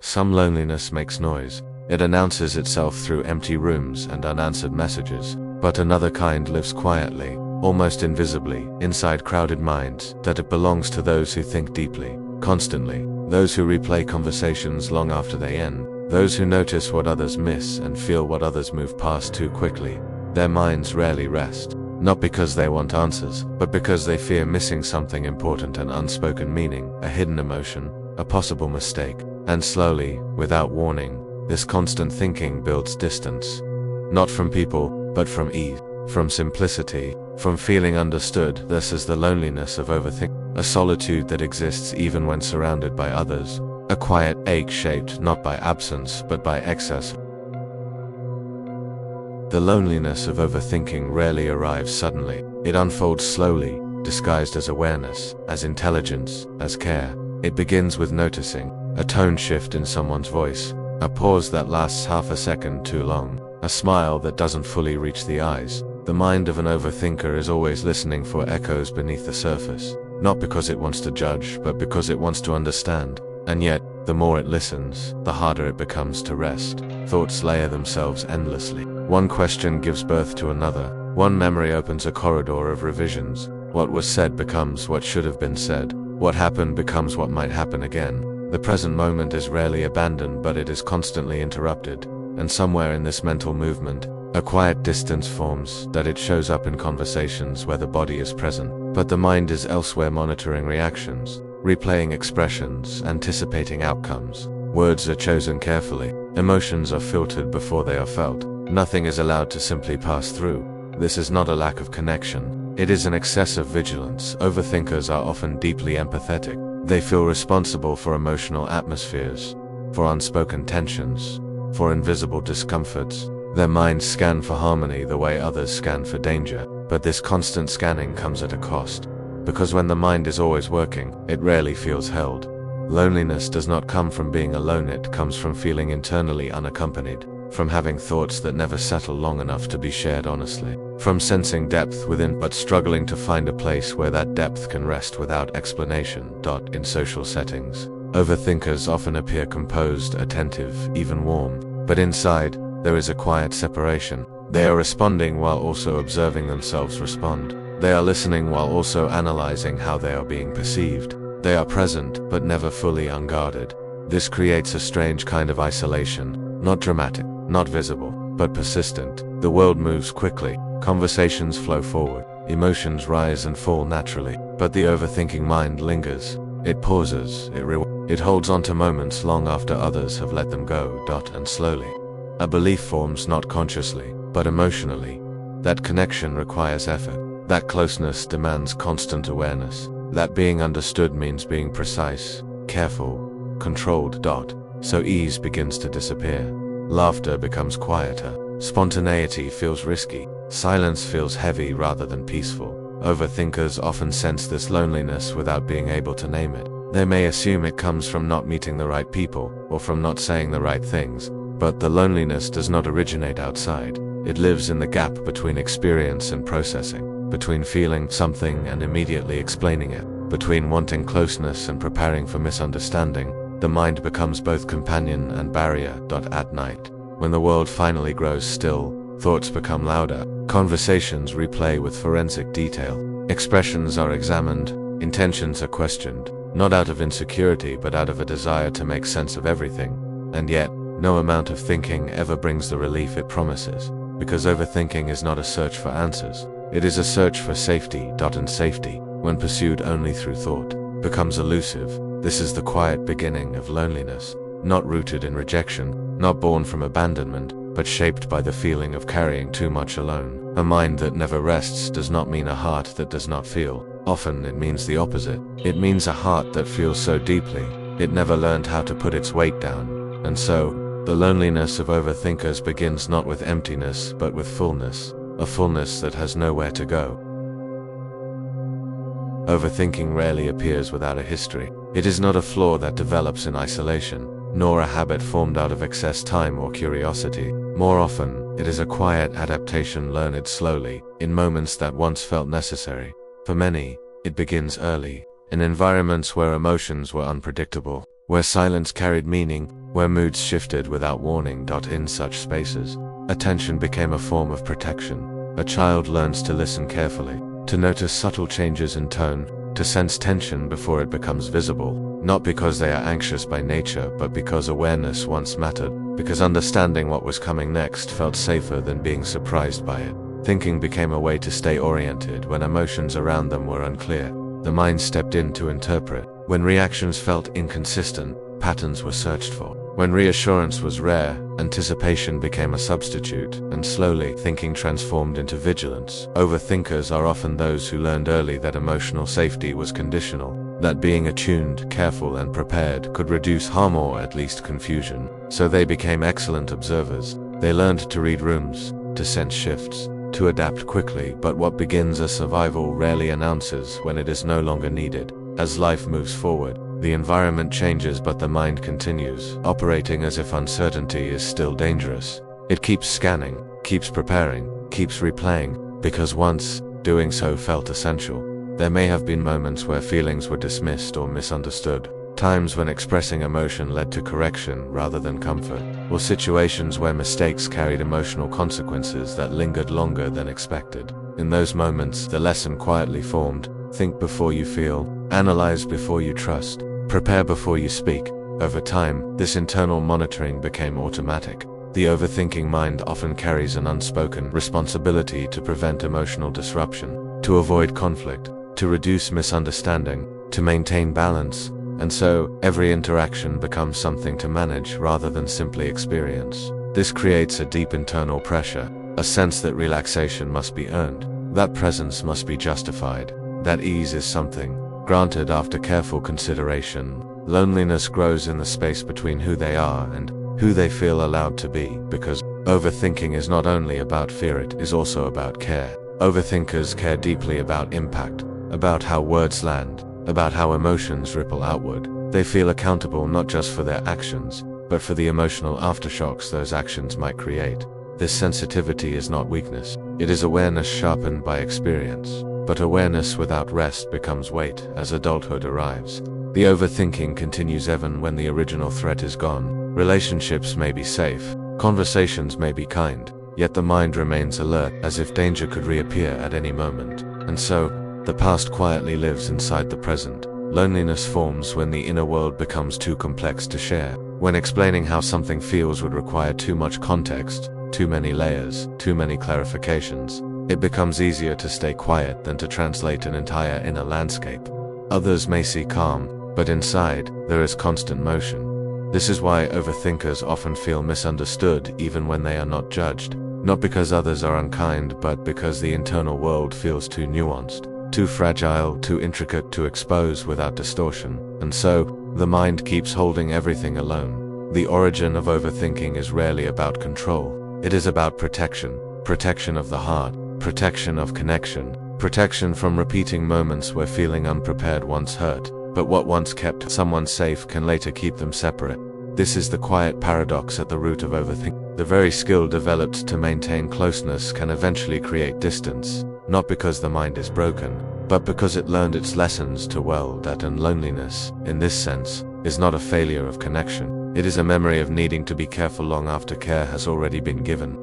Some loneliness makes noise. It announces itself through empty rooms and unanswered messages. But another kind lives quietly, almost invisibly, inside crowded minds, that it belongs to those who think deeply, constantly, those who replay conversations long after they end, those who notice what others miss and feel what others move past too quickly. Their minds rarely rest, not because they want answers, but because they fear missing something important, an unspoken meaning, a hidden emotion, a possible mistake. And slowly, without warning, this constant thinking builds distance. Not from people, but from ease, from simplicity, from feeling understood. This is the loneliness of overthinking, a solitude that exists even when surrounded by others, a quiet ache shaped not by absence but by excess. The loneliness of overthinking rarely arrives suddenly. It unfolds slowly, disguised as awareness, as intelligence, as care. It begins with noticing, a tone shift in someone's voice, a pause that lasts half a second too long, a smile that doesn't fully reach the eyes. The mind of an overthinker is always listening for echoes beneath the surface, not because it wants to judge, but because it wants to understand. And yet, the more it listens, the harder it becomes to rest. Thoughts layer themselves endlessly. One question gives birth to another. One memory opens a corridor of revisions. What was said becomes what should have been said. What happened becomes what might happen again. The present moment is rarely abandoned, but it is constantly interrupted. And somewhere in this mental movement, a quiet distance forms, that it shows up in conversations where the body is present, but the mind is elsewhere, monitoring reactions, replaying expressions, anticipating outcomes. Words are chosen carefully. Emotions are filtered before they are felt. Nothing is allowed to simply pass through. This is not a lack of connection. It is an excess of vigilance. Overthinkers are often deeply empathetic. They feel responsible for emotional atmospheres, for unspoken tensions, for invisible discomforts. Their minds scan for harmony the way others scan for danger, but this constant scanning comes at a cost. Because when the mind is always working, it rarely feels held. Loneliness does not come from being alone, it comes from feeling internally unaccompanied, from having thoughts that never settle long enough to be shared honestly, from sensing depth within but struggling to find a place where that depth can rest without explanation. In social settings, overthinkers often appear composed, attentive, even warm, but inside, there is a quiet separation. They are responding while also observing themselves respond. They are listening while also analyzing how they are being perceived. They are present, but never fully unguarded. This creates a strange kind of isolation, not dramatic, not visible, but persistent. The world moves quickly, conversations flow forward, emotions rise and fall naturally, but the overthinking mind lingers. It pauses, it holds on to moments long after others have let them go. And slowly, a belief forms, not consciously, but emotionally. That connection requires effort. That closeness demands constant awareness. That being understood means being precise, careful, controlled. So ease begins to disappear. Laughter becomes quieter. Spontaneity feels risky. Silence feels heavy rather than peaceful. Overthinkers often sense this loneliness without being able to name it. They may assume it comes from not meeting the right people, or from not saying the right things. But the loneliness does not originate outside. It lives in the gap between experience and processing, between feeling something and immediately explaining it, between wanting closeness and preparing for misunderstanding. The mind becomes both companion and barrier. At night, when the world finally grows still, thoughts become louder, conversations replay with forensic detail, expressions are examined, intentions are questioned, not out of insecurity but out of a desire to make sense of everything. And yet, no amount of thinking ever brings the relief it promises, because overthinking is not a search for answers. It is a search for safety. And safety, when pursued only through thought, becomes elusive. This is the quiet beginning of loneliness, not rooted in rejection, not born from abandonment, but shaped by the feeling of carrying too much alone. A mind that never rests does not mean a heart that does not feel. Often it means the opposite. It means a heart that feels so deeply, it never learned how to put its weight down. And so, the loneliness of overthinkers begins not with emptiness but with fullness, a fullness that has nowhere to go. Overthinking rarely appears without a history. It is not a flaw that develops in isolation, nor a habit formed out of excess time or curiosity. More often, it is a quiet adaptation learned slowly, in moments that once felt necessary. For many, it begins early, in environments where emotions were unpredictable, where silence carried meaning, where moods shifted without warning. In such spaces, attention became a form of protection. A child learns to listen carefully, to notice subtle changes in tone, to sense tension before it becomes visible, not because they are anxious by nature, but because awareness once mattered, because understanding what was coming next felt safer than being surprised by it. Thinking became a way to stay oriented when emotions around them were unclear. The mind stepped in to interpret. When reactions felt inconsistent, patterns were searched for. When reassurance was rare, anticipation became a substitute, and slowly, thinking transformed into vigilance. Overthinkers are often those who learned early that emotional safety was conditional, that being attuned, careful, and prepared could reduce harm or at least confusion. So they became excellent observers. They learned to read rooms, to sense shifts, to adapt quickly, but what begins as survival rarely announces when it is no longer needed. As life moves forward, the environment changes but the mind continues, operating as if uncertainty is still dangerous. It keeps scanning, keeps preparing, keeps replaying, because once, doing so felt essential. There may have been moments where feelings were dismissed or misunderstood, times when expressing emotion led to correction rather than comfort, or situations where mistakes carried emotional consequences that lingered longer than expected. In those moments, the lesson quietly formed: think before you feel, analyze before you trust, prepare before you speak. Over time, this internal monitoring became automatic. The overthinking mind often carries an unspoken responsibility to prevent emotional disruption, to avoid conflict, to reduce misunderstanding, to maintain balance, and so, every interaction becomes something to manage rather than simply experience. This creates a deep internal pressure, a sense that relaxation must be earned, that presence must be justified, that ease is something granted after careful consideration. Loneliness grows in the space between who they are and who they feel allowed to be, because overthinking is not only about fear, it is also about care. Overthinkers care deeply about impact, about how words land, about how emotions ripple outward. They feel accountable not just for their actions, but for the emotional aftershocks those actions might create. This sensitivity is not weakness, it is awareness sharpened by experience. But awareness without rest becomes weight as adulthood arrives. The overthinking continues even when the original threat is gone. Relationships may be safe, conversations may be kind, yet the mind remains alert as if danger could reappear at any moment. And so, the past quietly lives inside the present. Loneliness forms when the inner world becomes too complex to share, when explaining how something feels would require too much context, too many layers, too many clarifications. It becomes easier to stay quiet than to translate an entire inner landscape. Others may see calm, but inside, there is constant motion. This is why overthinkers often feel misunderstood even when they are not judged. Not because others are unkind, but because the internal world feels too nuanced, too fragile, too intricate to expose without distortion. And so, the mind keeps holding everything alone. The origin of overthinking is rarely about control. It is about protection. Protection of the heart, protection of connection, protection from repeating moments where feeling unprepared once hurt, but what once kept someone safe can later keep them separate. This is the quiet paradox at the root of overthinking. The very skill developed to maintain closeness can eventually create distance, not because the mind is broken, but because it learned its lessons too well. That and loneliness, in this sense, is not a failure of connection. It is a memory of needing to be careful long after care has already been given.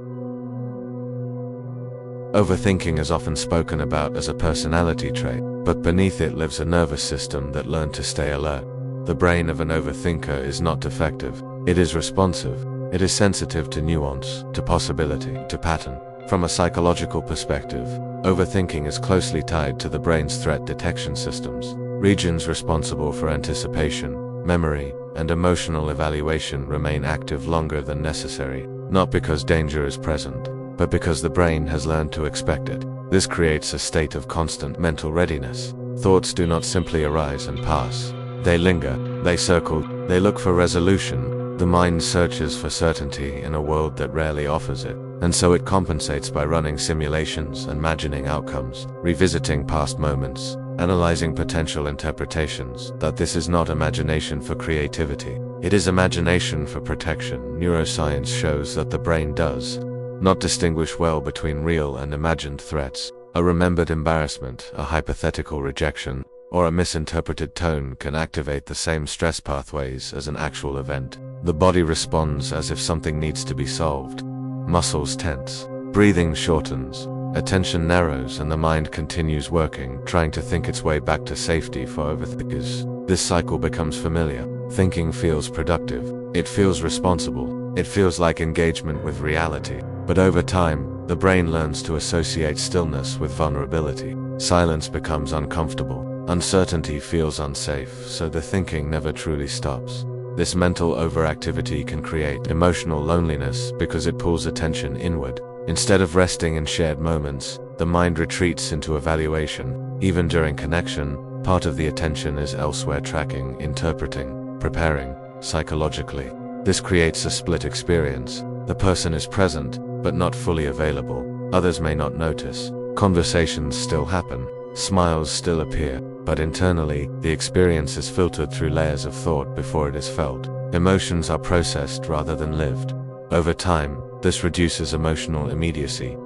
Overthinking is often spoken about as a personality trait, but beneath it lives a nervous system that learned to stay alert. The brain of an overthinker is not defective. It is responsive. It is sensitive to nuance, to possibility, to pattern. From a psychological perspective, overthinking is closely tied to the brain's threat detection systems. Regions responsible for anticipation, memory, and emotional evaluation remain active longer than necessary, not because danger is present, but because the brain has learned to expect it. This creates a state of constant mental readiness. Thoughts do not simply arise and pass. They linger, they circle, they look for resolution. The mind searches for certainty in a world that rarely offers it, and so it compensates by running simulations, imagining outcomes, revisiting past moments, analyzing potential interpretations. That this is not imagination for creativity. It is imagination for protection. Neuroscience shows that the brain does not distinguish well between real and imagined threats. A remembered embarrassment, a hypothetical rejection, or a misinterpreted tone can activate the same stress pathways as an actual event. The body responds as if something needs to be solved. Muscles tense. Breathing shortens. Attention narrows and the mind continues working, trying to think its way back to safety for overthinkers. This cycle becomes familiar. Thinking feels productive. It feels responsible. It feels like engagement with reality. But over time, the brain learns to associate stillness with vulnerability. Silence becomes uncomfortable. Uncertainty feels unsafe, so the thinking never truly stops. This mental overactivity can create emotional loneliness because it pulls attention inward. Instead of resting in shared moments, the mind retreats into evaluation. Even during connection, part of the attention is elsewhere, tracking, interpreting, preparing, psychologically. This creates a split experience. The person is present, but not fully available. Others may not notice. Conversations still happen. Smiles still appear, but internally, the experience is filtered through layers of thought before it is felt. Emotions are processed rather than lived. Over time, this reduces emotional immediacy.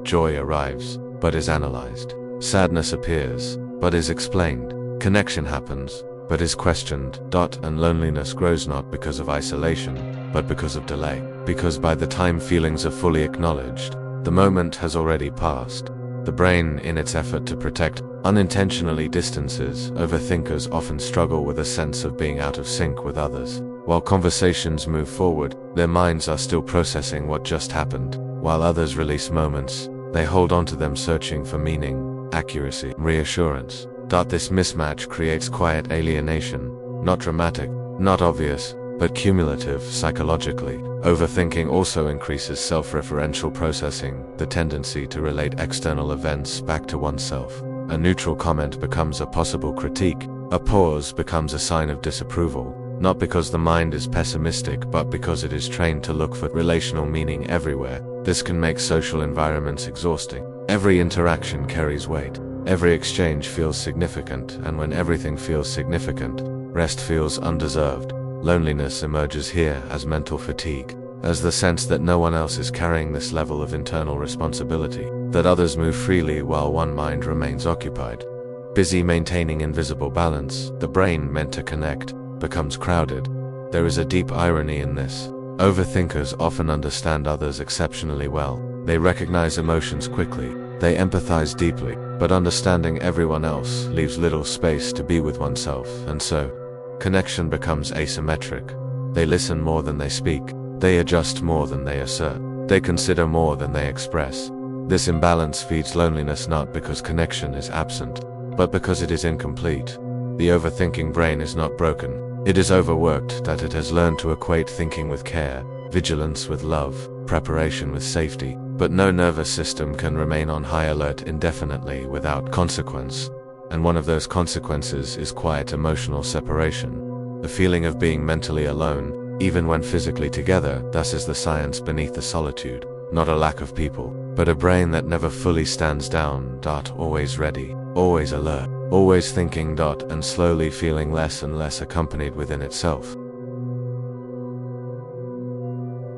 Joy arrives, but is analyzed. Sadness appears, but is explained. Connection happens, but is questioned. And loneliness grows not because of isolation, but because of delay. Because by the time feelings are fully acknowledged, the moment has already passed. The brain, in its effort to protect, unintentionally distances. Overthinkers often struggle with a sense of being out of sync with others. While conversations move forward, their minds are still processing what just happened. While others release moments, they hold on to them, searching for meaning, accuracy, reassurance. This mismatch creates quiet alienation, not dramatic, not obvious, but cumulative psychologically. Overthinking also increases self-referential processing, the tendency to relate external events back to oneself. A neutral comment becomes a possible critique. A pause becomes a sign of disapproval, not because the mind is pessimistic, but because it is trained to look for relational meaning everywhere. This can make social environments exhausting. Every interaction carries weight. Every exchange feels significant, and when everything feels significant, rest feels undeserved. Loneliness emerges here as mental fatigue, as the sense that no one else is carrying this level of internal responsibility, that others move freely while one mind remains occupied. Busy maintaining invisible balance, the brain meant to connect becomes crowded. There is a deep irony in this. Overthinkers often understand others exceptionally well. They recognize emotions quickly. They empathize deeply, but understanding everyone else leaves little space to be with oneself, and so, connection becomes asymmetric. They listen more than they speak. They adjust more than they assert. They consider more than they express. This imbalance feeds loneliness, not because connection is absent, but because it is incomplete. The overthinking brain is not broken. It is overworked, that it has learned to equate thinking with care, vigilance with love, preparation with safety. But no nervous system can remain on high alert indefinitely without consequence. And one of those consequences is quiet emotional separation. The feeling of being mentally alone, even when physically together. Thus is the science beneath the solitude. Not a lack of people, but a brain that never fully stands down. Always ready, always alert, always thinking. And slowly feeling less and less accompanied within itself.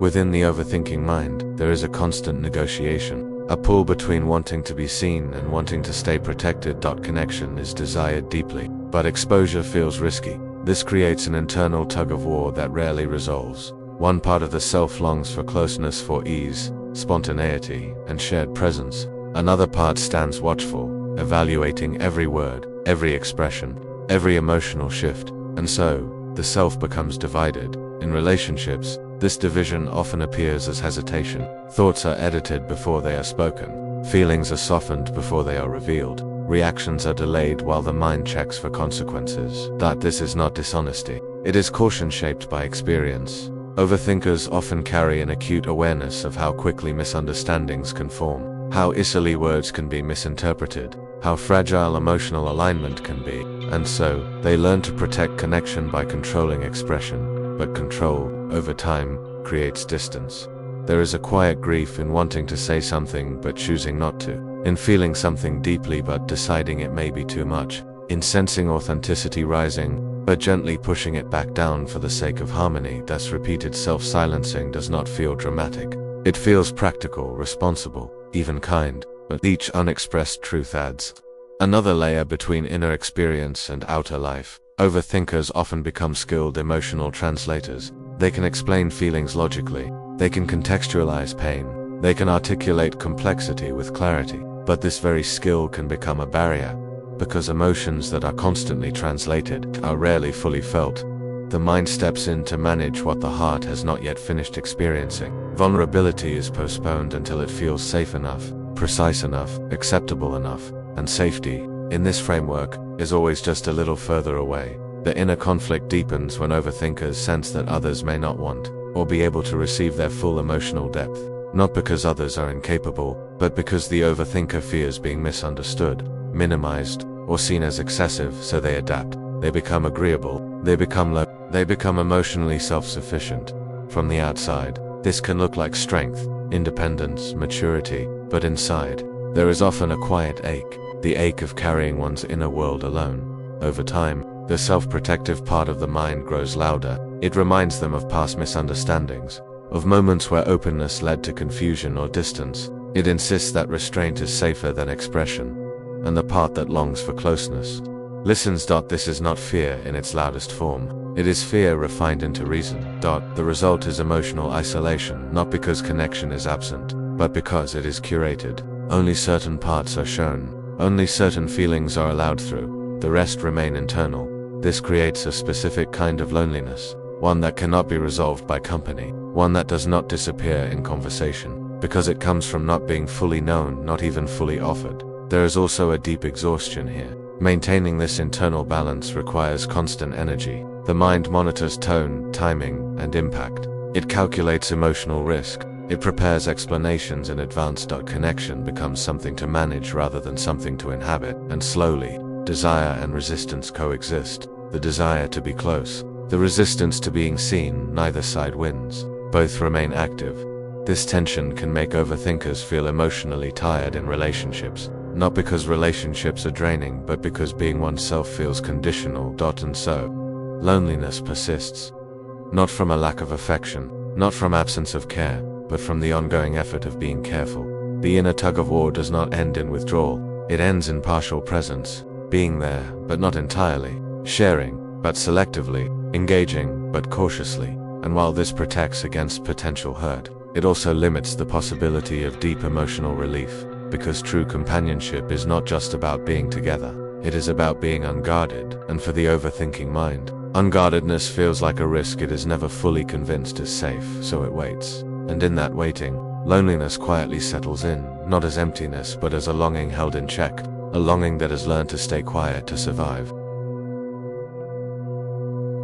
Within the overthinking mind, there is a constant negotiation, a pull between wanting to be seen and wanting to stay protected. Connection is desired deeply, but exposure feels risky. This creates an internal tug-of-war that rarely resolves. One part of the self longs for closeness, for ease, spontaneity, and shared presence. Another part stands watchful, evaluating every word, every expression, every emotional shift. And so, the self becomes divided. In relationships, this division often appears as hesitation. Thoughts are edited before they are spoken. Feelings are softened before they are revealed. Reactions are delayed while the mind checks for consequences. This is not dishonesty. It is caution shaped by experience. Overthinkers often carry an acute awareness of how quickly misunderstandings can form, how easily words can be misinterpreted, how fragile emotional alignment can be, and so, they learn to protect connection by controlling expression. But control, over time, creates distance. There is a quiet grief in wanting to say something but choosing not to, in feeling something deeply but deciding it may be too much, in sensing authenticity rising, but gently pushing it back down for the sake of harmony. Thus repeated self-silencing does not feel dramatic. It feels practical, responsible, even kind, but each unexpressed truth adds another layer between inner experience and outer life. Overthinkers often become skilled emotional translators. They can explain feelings logically. They can contextualize pain. They can articulate complexity with clarity. But this very skill can become a barrier, because emotions that are constantly translated are rarely fully felt. The mind steps in to manage what the heart has not yet finished experiencing. Vulnerability is postponed until it feels safe enough, precise enough, acceptable enough, and safety, in this framework, is always just a little further away. The inner conflict deepens when overthinkers sense that others may not want, or be able to receive their full emotional depth. Not because others are incapable, but because the overthinker fears being misunderstood, minimized, or seen as excessive, so they adapt. They become agreeable. They become emotionally self-sufficient. From the outside, this can look like strength, independence, maturity, but inside, there is often a quiet ache, the ache of carrying one's inner world alone. Over time, the self-protective part of the mind grows louder. It reminds them of past misunderstandings, of moments where openness led to confusion or distance. It insists that restraint is safer than expression, and the part that longs for closeness listens. This is not fear in its loudest form. It is fear refined into reason. The result is emotional isolation, not because connection is absent, but because it is curated. Only certain parts are shown. Only certain feelings are allowed through. The rest remain internal. This creates a specific kind of loneliness, one that cannot be resolved by company, one that does not disappear in conversation, because it comes from not being fully known, not even fully offered. There is also a deep exhaustion here. Maintaining this internal balance requires constant energy. The mind monitors tone, timing, and impact. It calculates emotional risk. It prepares explanations in advance. Connection becomes something to manage rather than something to inhabit, and slowly, desire and resistance coexist. The desire to be close, the resistance to being seen, neither side wins. Both remain active. This tension can make overthinkers feel emotionally tired in relationships, not because relationships are draining, but because being oneself feels conditional. And so, loneliness persists. Not from a lack of affection, not from absence of care, but from the ongoing effort of being careful. The inner tug-of-war does not end in withdrawal. It ends in partial presence, being there, but not entirely, sharing, but selectively, engaging, but cautiously. And while this protects against potential hurt, it also limits the possibility of deep emotional relief, because true companionship is not just about being together. It is about being unguarded, and for the overthinking mind, unguardedness feels like a risk it is never fully convinced is safe, so it waits. And in that waiting, loneliness quietly settles in, not as emptiness but as a longing held in check, a longing that has learned to stay quiet to survive.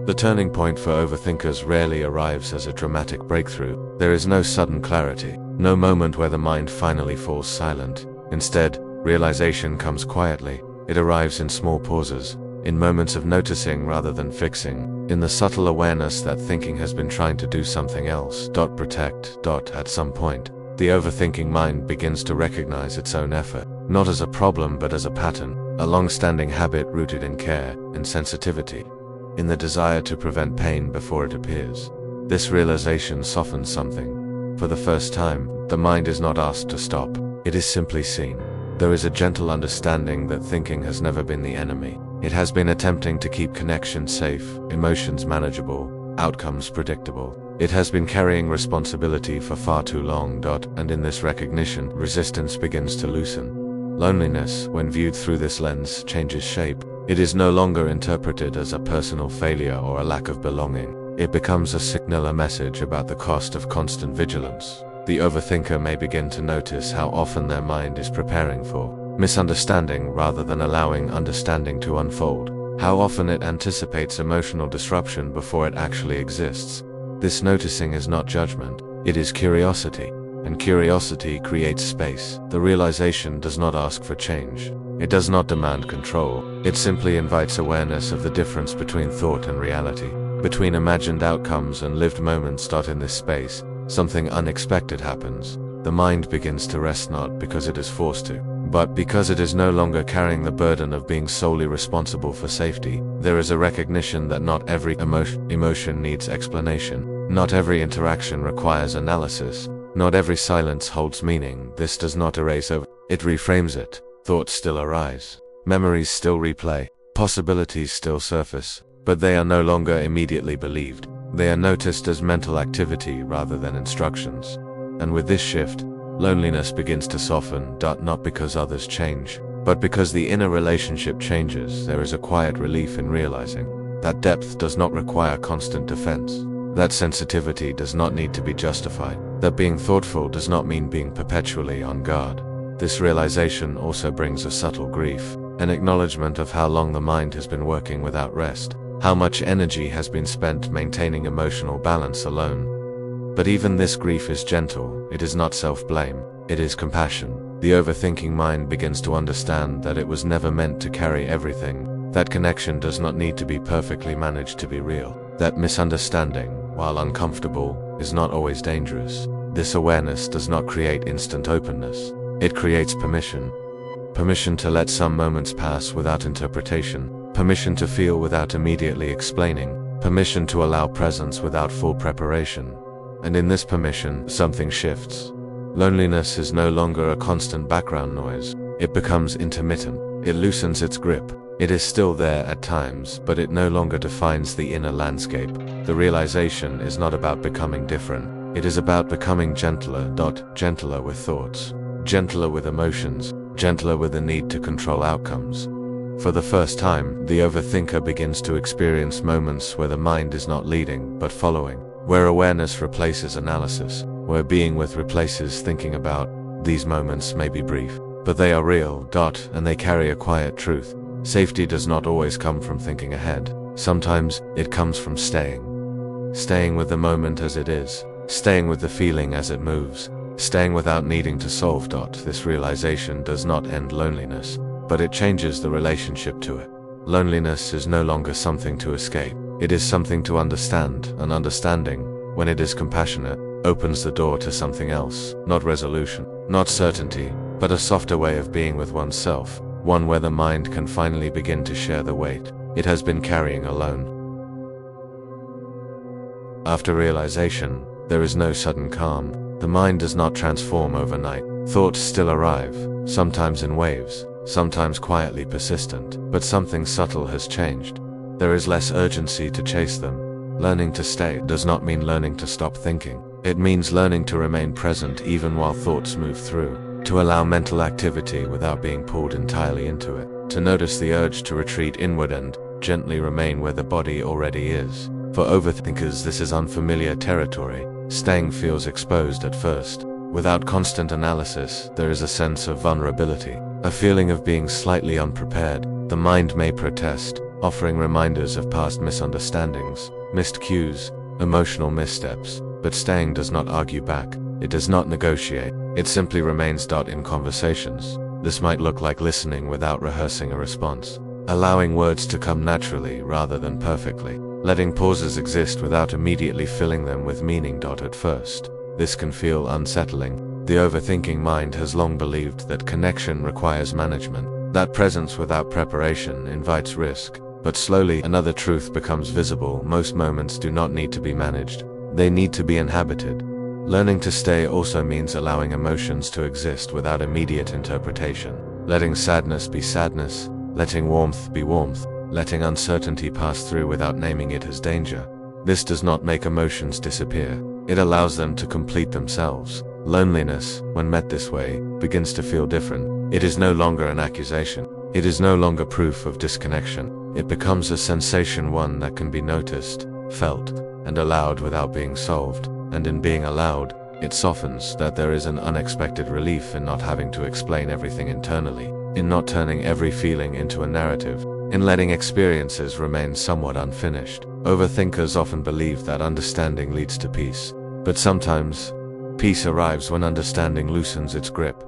The turning point for overthinkers rarely arrives as a dramatic breakthrough. There is no sudden clarity, no moment where the mind finally falls silent. Instead, realization comes quietly. It arrives in small pauses, in moments of noticing rather than fixing, in the subtle awareness that thinking has been trying to do something else. At some point, the overthinking mind begins to recognize its own effort, not as a problem but as a pattern, a long-standing habit rooted in care, in sensitivity, in the desire to prevent pain before it appears. This realization softens something. For the first time, the mind is not asked to stop, it is simply seen. There is a gentle understanding that thinking has never been the enemy. It has been attempting to keep connection safe, emotions manageable, outcomes predictable. It has been carrying responsibility for far too long. And in this recognition, resistance begins to loosen. Loneliness, when viewed through this lens, changes shape. It is no longer interpreted as a personal failure or a lack of belonging. It becomes a signal, a message about the cost of constant vigilance. The overthinker may begin to notice how often their mind is preparing for misunderstanding rather than allowing understanding to unfold. How often it anticipates emotional disruption before it actually exists. This noticing is not judgment, it is curiosity, and curiosity creates space. The realization does not ask for change. It does not demand control. It simply invites awareness of the difference between thought and reality, between imagined outcomes and lived moments. In this space, something unexpected happens. The mind begins to rest, not because it is forced to, but because it is no longer carrying the burden of being solely responsible for safety. There is a recognition that not every emotion needs explanation. Not every interaction requires analysis. Not every silence holds meaning. This does not erase over, it reframes it. Thoughts still arise. Memories still replay. Possibilities still surface. But they are no longer immediately believed. They are noticed as mental activity rather than instructions. And with this shift, loneliness begins to soften, not because others change, but because the inner relationship changes. There is a quiet relief in realizing that depth does not require constant defense, that sensitivity does not need to be justified, that being thoughtful does not mean being perpetually on guard. This realization also brings a subtle grief, an acknowledgement of how long the mind has been working without rest, how much energy has been spent maintaining emotional balance alone. But even this grief is gentle. It is not self-blame, it is compassion. The overthinking mind begins to understand that it was never meant to carry everything, that connection does not need to be perfectly managed to be real, that misunderstanding, while uncomfortable, is not always dangerous. This awareness does not create instant openness. It creates permission. Permission to let some moments pass without interpretation, permission to feel without immediately explaining, permission to allow presence without full preparation. And in this permission, something shifts. Loneliness is no longer a constant background noise. It becomes intermittent. It loosens its grip. It is still there at times, but it no longer defines the inner landscape. The realization is not about becoming different. It is about becoming gentler, gentler with thoughts, gentler with emotions, gentler with the need to control outcomes. For the first time, the overthinker begins to experience moments where the mind is not leading, but following, where awareness replaces analysis, where being with replaces thinking about. These moments may be brief, but they are real, and they carry a quiet truth. Safety does not always come from thinking ahead. Sometimes, it comes from staying. Staying with the moment as it is, staying with the feeling as it moves, staying without needing to solve. This realization does not end loneliness, but it changes the relationship to it. Loneliness is no longer something to escape. It is something to understand, and understanding, when it is compassionate, opens the door to something else, not resolution, not certainty, but a softer way of being with oneself, one where the mind can finally begin to share the weight it has been carrying alone. After realization, there is no sudden calm. The mind does not transform overnight. Thoughts still arrive, sometimes in waves, sometimes quietly persistent, but something subtle has changed. There is less urgency to chase them. Learning to stay does not mean learning to stop thinking. It means learning to remain present even while thoughts move through, to allow mental activity without being pulled entirely into it, to notice the urge to retreat inward and gently remain where the body already is. For overthinkers, this is unfamiliar territory. Staying feels exposed at first. Without constant analysis, there is a sense of vulnerability, a feeling of being slightly unprepared. The mind may protest, offering reminders of past misunderstandings, missed cues, emotional missteps, but staying does not argue back. It does not negotiate. It simply remains. In conversations, this might look like listening without rehearsing a response, allowing words to come naturally rather than perfectly, letting pauses exist without immediately filling them with meaning. At first, this can feel unsettling. The overthinking mind has long believed that connection requires management, that presence without preparation invites risk. But slowly, another truth becomes visible. Most moments do not need to be managed. They need to be inhabited. Learning to stay also means allowing emotions to exist without immediate interpretation, letting sadness be sadness, letting warmth be warmth, letting uncertainty pass through without naming it as danger. This does not make emotions disappear. It allows them to complete themselves. Loneliness, when met this way, begins to feel different. It is no longer an accusation. It is no longer proof of disconnection. It becomes a sensation, one that can be noticed, felt, and allowed without being solved. And in being allowed, it softens. That there is an unexpected relief in not having to explain everything internally, in not turning every feeling into a narrative, in letting experiences remain somewhat unfinished. Overthinkers often believe that understanding leads to peace, but sometimes, peace arrives when understanding loosens its grip.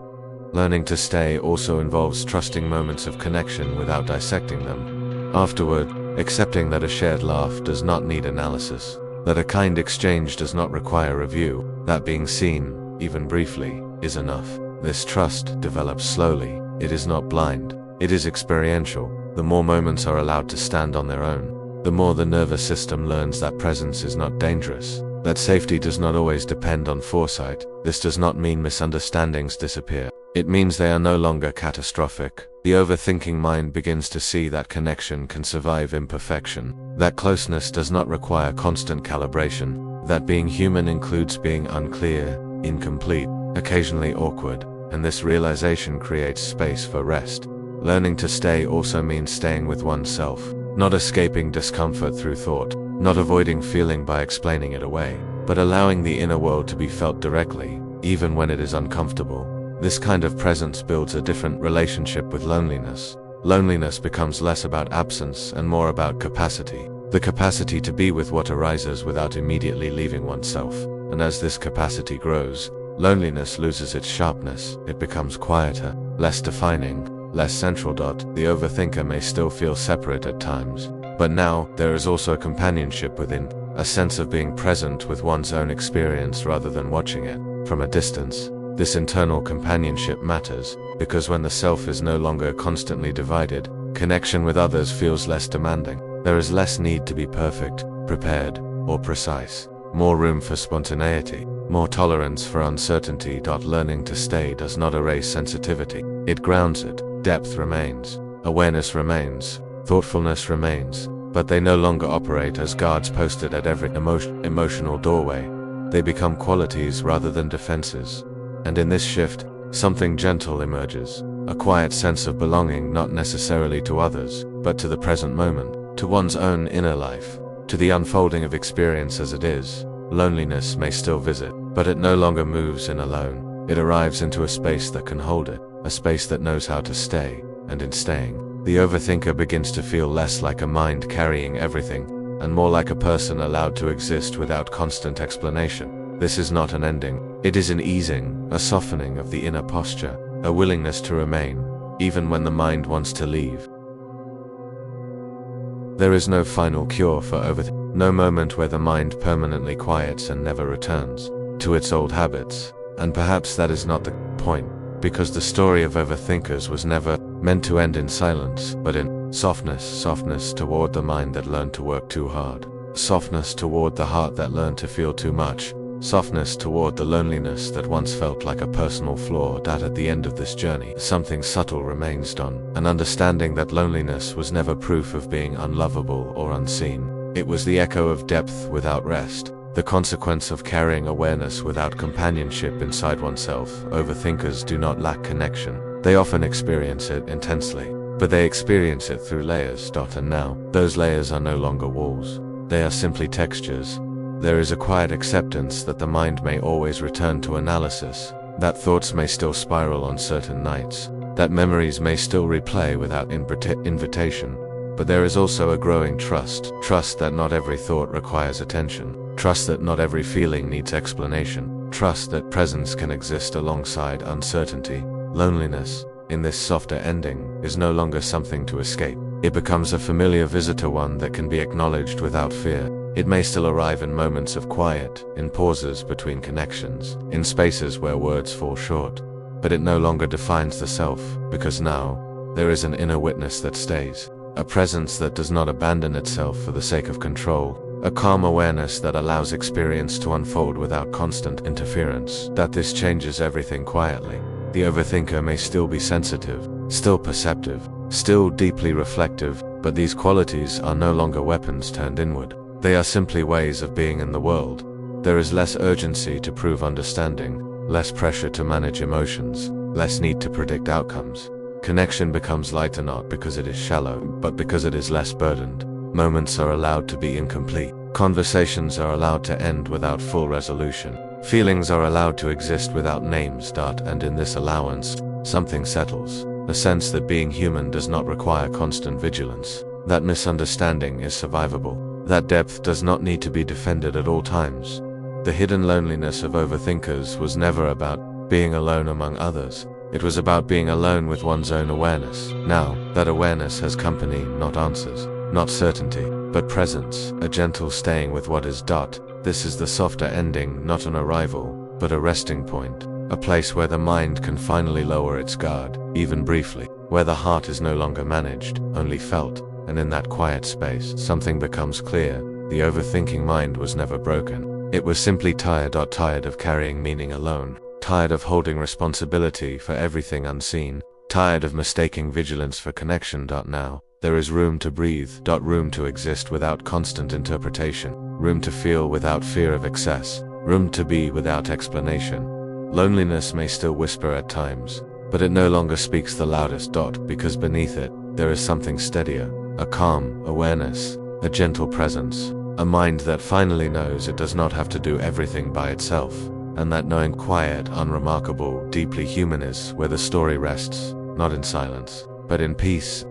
Learning to stay also involves trusting moments of connection without dissecting them. Afterward, accepting that a shared laugh does not need analysis, that a kind exchange does not require review, that being seen, even briefly, is enough. This trust develops slowly. It is not blind. It is experiential. The more moments are allowed to stand on their own, the more the nervous system learns that presence is not dangerous, that safety does not always depend on foresight. This does not mean misunderstandings disappear. It means they are no longer catastrophic. The overthinking mind begins to see that connection can survive imperfection, that closeness does not require constant calibration, that being human includes being unclear, incomplete, occasionally awkward, and this realization creates space for rest. Learning to stay also means staying with oneself, not escaping discomfort through thought, not avoiding feeling by explaining it away, but allowing the inner world to be felt directly, even when it is uncomfortable. This kind of presence builds a different relationship with loneliness. Loneliness becomes less about absence and more about capacity. The capacity to be with what arises without immediately leaving oneself. And as this capacity grows, loneliness loses its sharpness. It becomes quieter, less defining, less central. The overthinker may still feel separate at times, but now there is also a companionship within, a sense of being present with one's own experience rather than watching it from a distance. This internal companionship matters, because when the self is no longer constantly divided, connection with others feels less demanding. There is less need to be perfect, prepared, or precise. More room for spontaneity, more tolerance for uncertainty. Learning to stay does not erase sensitivity. It grounds it. Depth remains, awareness remains, thoughtfulness remains, but they no longer operate as guards posted at every emotional doorway. They become qualities rather than defenses. And in this shift, something gentle emerges, a quiet sense of belonging not necessarily to others, but to the present moment, to one's own inner life, to the unfolding of experience as it is. Loneliness may still visit, but it no longer moves in alone. It arrives into a space that can hold it, a space that knows how to stay, and in staying, the overthinker begins to feel less like a mind carrying everything, and more like a person allowed to exist without constant explanation. This is not an ending, it is an easing, a softening of the inner posture, a willingness to remain, even when the mind wants to leave. There is no final cure for overthinking, no moment where the mind permanently quiets and never returns to its old habits, and perhaps that is not the point, because the story of overthinkers was never meant to end in silence, but in softness. Softness toward the mind that learned to work too hard, softness toward the heart that learned to feel too much, softness toward the loneliness that once felt like a personal flaw. At the end of this journey, something subtle remains. An understanding that loneliness was never proof of being unlovable or unseen. It was the echo of depth without rest, the consequence of carrying awareness without companionship inside oneself. Overthinkers do not lack connection. They often experience it intensely, but they experience it through layers. And now, those layers are no longer walls. They are simply textures. There is a quiet acceptance that the mind may always return to analysis, that thoughts may still spiral on certain nights, that memories may still replay without invitation, but there is also a growing trust that not every thought requires attention, trust that not every feeling needs explanation, trust that presence can exist alongside uncertainty. Loneliness, in this softer ending, is no longer something to escape. It becomes a familiar visitor, one that can be acknowledged without fear. It may still arrive in moments of quiet, in pauses between connections, in spaces where words fall short, but it no longer defines the self, because now, there is an inner witness that stays, a presence that does not abandon itself for the sake of control, a calm awareness that allows experience to unfold without constant interference. This changes everything quietly. The overthinker may still be sensitive, still perceptive, still deeply reflective, but these qualities are no longer weapons turned inward. They are simply ways of being in the world. There is less urgency to prove understanding, less pressure to manage emotions, less need to predict outcomes. Connection becomes lighter not because it is shallow, but because it is less burdened. Moments are allowed to be incomplete. Conversations are allowed to end without full resolution. Feelings are allowed to exist without names. And in this allowance, something settles. A sense that being human does not require constant vigilance. That misunderstanding is survivable. That depth does not need to be defended at all times. The hidden loneliness of overthinkers was never about being alone among others. It was about being alone with one's own awareness. Now, that awareness has company, not answers, not certainty, but presence, a gentle staying with what is. This is the softer ending, not an arrival, but a resting point, a place where the mind can finally lower its guard, even briefly, where the heart is no longer managed, only felt. And in that quiet space, something becomes clear. The overthinking mind was never broken. It was simply tired of carrying meaning alone. tired of holding responsibility for everything unseen, tired of mistaking vigilance for connection. Now, there is room to breathe. Room to exist without constant interpretation, room to feel without fear of excess, room to be without explanation. Loneliness may still whisper at times, but it no longer speaks the loudest. Because beneath it, there is something steadier, a calm awareness, a gentle presence, a mind that finally knows it does not have to do everything by itself, and that knowing quiet, unremarkable, deeply human is where the story rests, not in silence, but in peace.